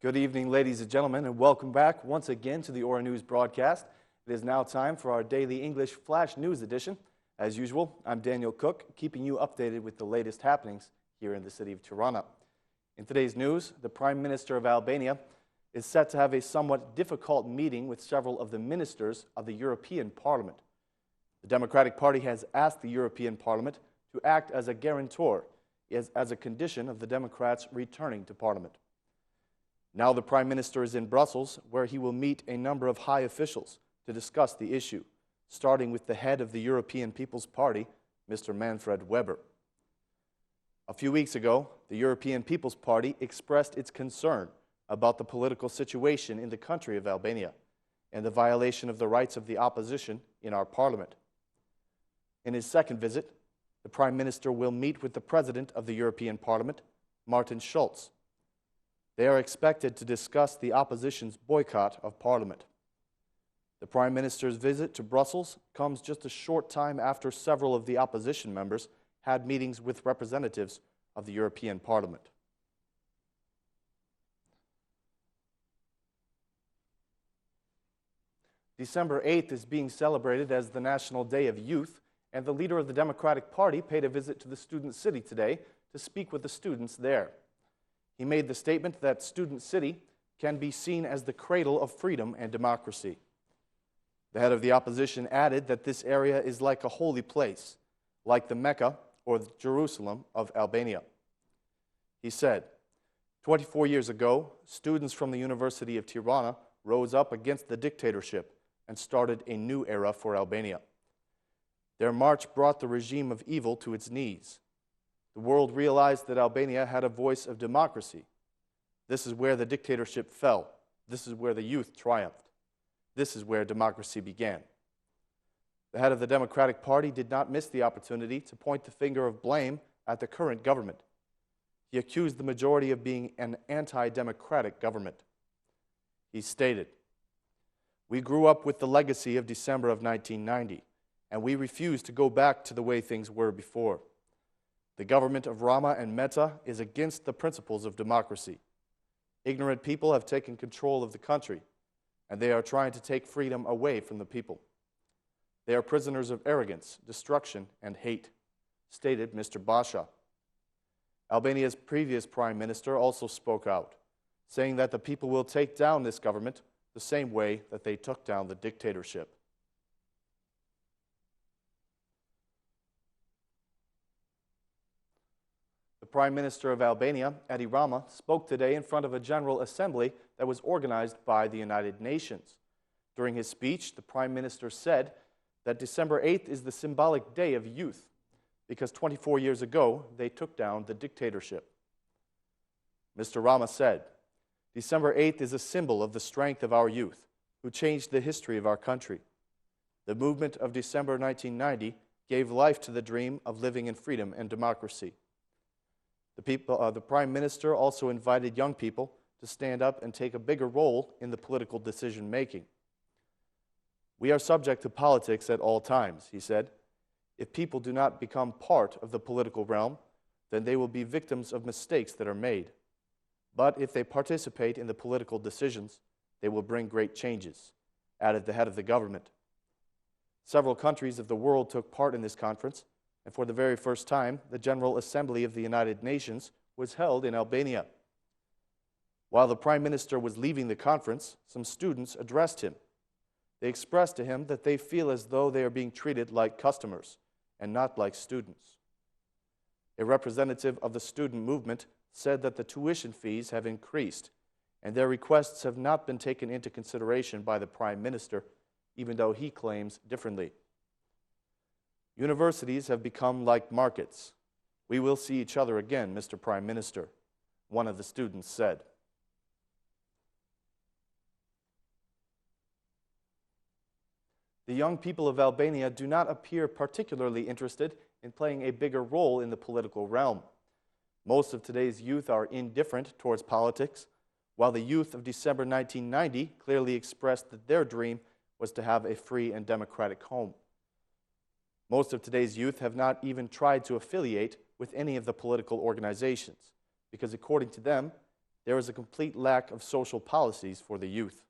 Good evening, ladies and gentlemen, and welcome back once again to the Aura News broadcast. It is now time for our daily English Flash News edition. As usual, I'm Daniel Cook, keeping you updated with the latest happenings here in the city of Tirana. In today's news, the Prime Minister of Albania is set to have a somewhat difficult meeting with several of the ministers of the European Parliament. The Democratic Party has asked the European Parliament to act as a guarantor as a condition of the Democrats returning to Parliament. Now the Prime Minister is in Brussels, where he will meet a number of high officials to discuss the issue, starting with the head of the European People's Party, Mr. Manfred Weber. A few weeks ago, the European People's Party expressed its concern about the political situation in the country of Albania and the violation of the rights of the opposition in our parliament. In his second visit, the Prime Minister will meet with the President of the European Parliament, Martin Schulz. They are expected to discuss the opposition's boycott of Parliament. The Prime Minister's visit to Brussels comes just a short time after several of the opposition members had meetings with representatives of the European Parliament. December 8th is being celebrated as the National Day of Youth, and the leader of the Democratic Party paid a visit to the Student City today to speak with the students there. He made the statement that Student City can be seen as the cradle of freedom and democracy. The head of the opposition added that this area is like a holy place, like the Mecca or the Jerusalem of Albania. He said, 24 years ago, students from the University of Tirana rose up against the dictatorship and started a new era for Albania. Their march brought the regime of evil to its knees. The world realized that Albania had a voice of democracy. This is where the dictatorship fell. This is where the youth triumphed. This is where democracy began. The head of the Democratic Party did not miss the opportunity to point the finger of blame at the current government. He accused the majority of being an anti-democratic government. He stated, "We grew up with the legacy of December of 1990, and we refuse to go back to the way things were before. The government of Rama and Meta is against the principles of democracy. Ignorant people have taken control of the country, and they are trying to take freedom away from the people. They are prisoners of arrogance, destruction, and hate," stated Mr. Basha. Albania's previous Prime Minister also spoke out, saying that the people will take down this government the same way that they took down the dictatorship. The Prime Minister of Albania, Edi Rama, spoke today in front of a General Assembly that was organized by the United Nations. During his speech, the Prime Minister said that December 8th is the symbolic day of youth because 24 years ago they took down the dictatorship. Mr. Rama said, "December 8th is a symbol of the strength of our youth who changed the history of our country. The movement of December 1990 gave life to the dream of living in freedom and democracy." The Prime Minister also invited young people to stand up and take a bigger role in the political decision-making. "We are subject to politics at all times," he said. "If people do not become part of the political realm, then they will be victims of mistakes that are made. But if they participate in the political decisions, they will bring great changes," added the head of the government. Several countries of the world took part in this conference, and for the very first time, the General Assembly of the United Nations was held in Albania. While the Prime Minister was leaving the conference, some students addressed him. They expressed to him that they feel as though they are being treated like customers and not like students. A representative of the student movement said that the tuition fees have increased, and their requests have not been taken into consideration by the Prime Minister, even though he claims differently. "Universities have become like markets. We will see each other again, Mr. Prime Minister," one of the students said. The young people of Albania do not appear particularly interested in playing a bigger role in the political realm. Most of today's youth are indifferent towards politics, while the youth of December 1990 clearly expressed that their dream was to have a free and democratic home. Most of today's youth have not even tried to affiliate with any of the political organizations, because according to them, there is a complete lack of social policies for the youth.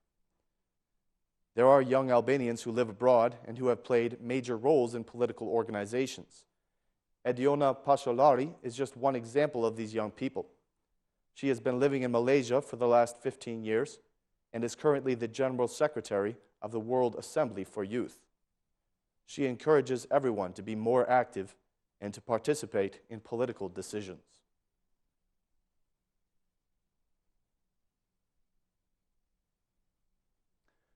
There are young Albanians who live abroad and who have played major roles in political organizations. Ediona Pasholari is just one example of these young people. She has been living in Malaysia for the last 15 years and is currently the General Secretary of the World Assembly for Youth. She encourages everyone to be more active and to participate in political decisions.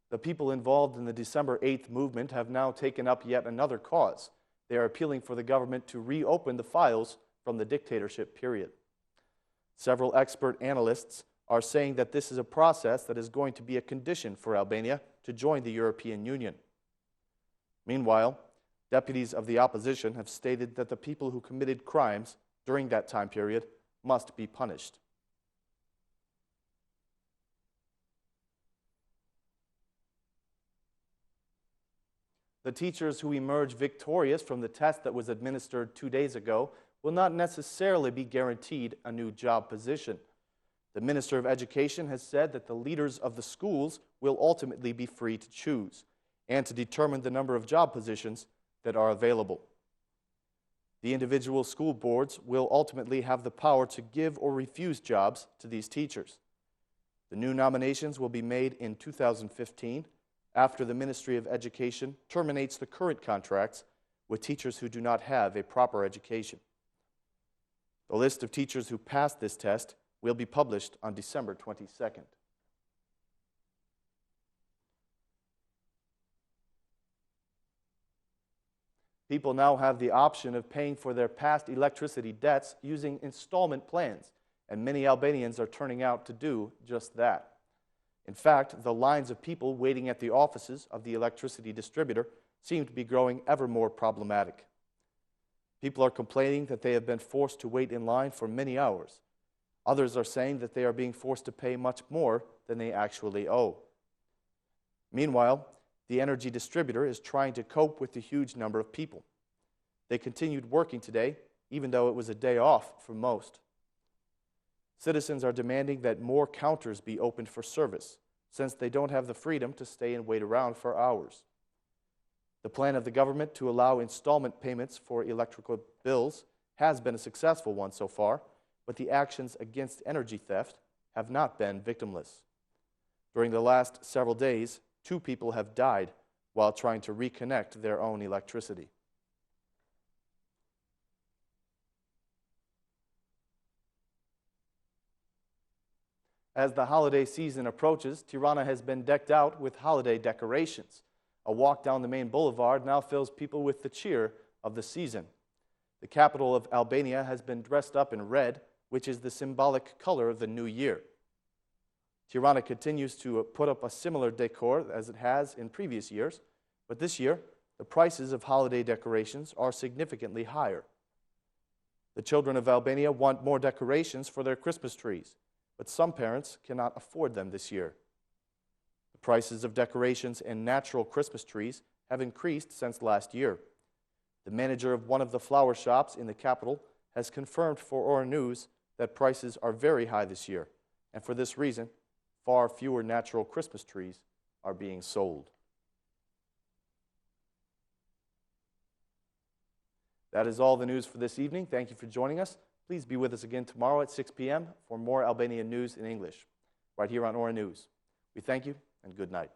The people involved in the December 8th movement have now taken up yet another cause. They are appealing for the government to reopen the files from the dictatorship period. Several expert analysts are saying that this is a process that is going to be a condition for Albania to join the European Union. Meanwhile, deputies of the opposition have stated that the people who committed crimes during that time period must be punished. The teachers who emerge victorious from the test that was administered 2 days ago will not necessarily be guaranteed a new job position. The Minister of Education has said that the leaders of the schools will ultimately be free to choose and to determine the number of job positions that are available. The individual school boards will ultimately have the power to give or refuse jobs to these teachers. The new nominations will be made in 2015 after the Ministry of Education terminates the current contracts with teachers who do not have a proper education. The list of teachers who passed this test will be published on December 22nd. People now have the option of paying for their past electricity debts using installment plans, and many Albanians are turning out to do just that. In fact, the lines of people waiting at the offices of the electricity distributor seem to be growing ever more problematic. People are complaining that they have been forced to wait in line for many hours. Others are saying that they are being forced to pay much more than they actually owe. Meanwhile, the energy distributor is trying to cope with the huge number of people. They continued working today, even though it was a day off for most. Citizens are demanding that more counters be opened for service, since they don't have the freedom to stay and wait around for hours. The plan of the government to allow installment payments for electrical bills has been a successful one so far, but the actions against energy theft have not been victimless. During the last several days, 2 people have died while trying to reconnect their own electricity. As the holiday season approaches, Tirana has been decked out with holiday decorations. A walk down the main boulevard now fills people with the cheer of the season. The capital of Albania has been dressed up in red, which is the symbolic color of the new year. Tirana continues to put up a similar decor as it has in previous years, but this year, the prices of holiday decorations are significantly higher. The children of Albania want more decorations for their Christmas trees, but some parents cannot afford them this year. The prices of decorations and natural Christmas trees have increased since last year. The manager of one of the flower shops in the capital has confirmed for Ora News that prices are very high this year, and for this reason, far fewer natural Christmas trees are being sold. That is all the news for this evening. Thank you for joining us. Please be with us again tomorrow at 6 p.m. for more Albanian news in English, right here on Ora News. We thank you and good night.